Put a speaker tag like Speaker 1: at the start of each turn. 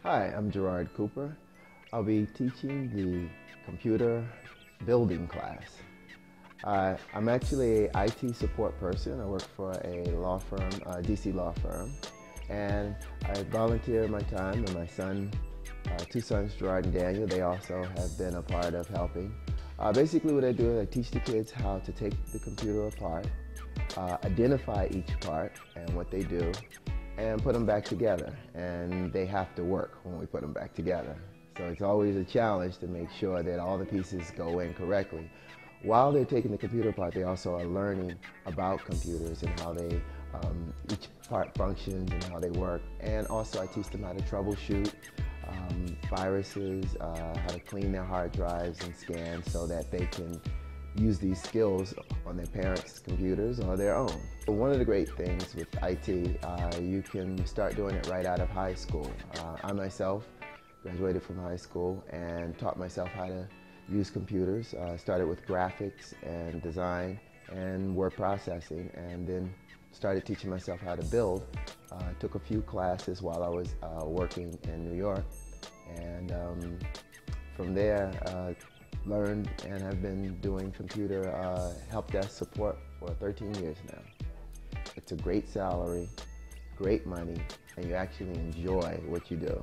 Speaker 1: Hi, I'm Gerard Cooper. I'll be teaching the computer building class. I'm actually an IT support person. I work for a law firm, a DC law firm, and I volunteer my time, and my two sons, Gerard and Daniel, they also have been a part of helping. Basically what I do is I teach the kids how to take the computer apart, identify each part and what they do, and put them back together. And they have to work when we put them back together. So it's always a challenge to make sure that all the pieces go in correctly. While they're taking the computer apart, they also are learning about computers and how each part functions and how they work. And also I teach them how to troubleshoot viruses, how to clean their hard drives and scan so that they can use these skills on their parents' computers or their own. One of the great things with IT, you can start doing it right out of high school. I myself graduated from high school and taught myself how to use computers. Started with graphics and design and word processing, and then started teaching myself how to build. Took a few classes while I was working in New York, and from there learned and have been doing computer help desk support for 13 years now. It's a great salary, great money, and you actually enjoy what you do.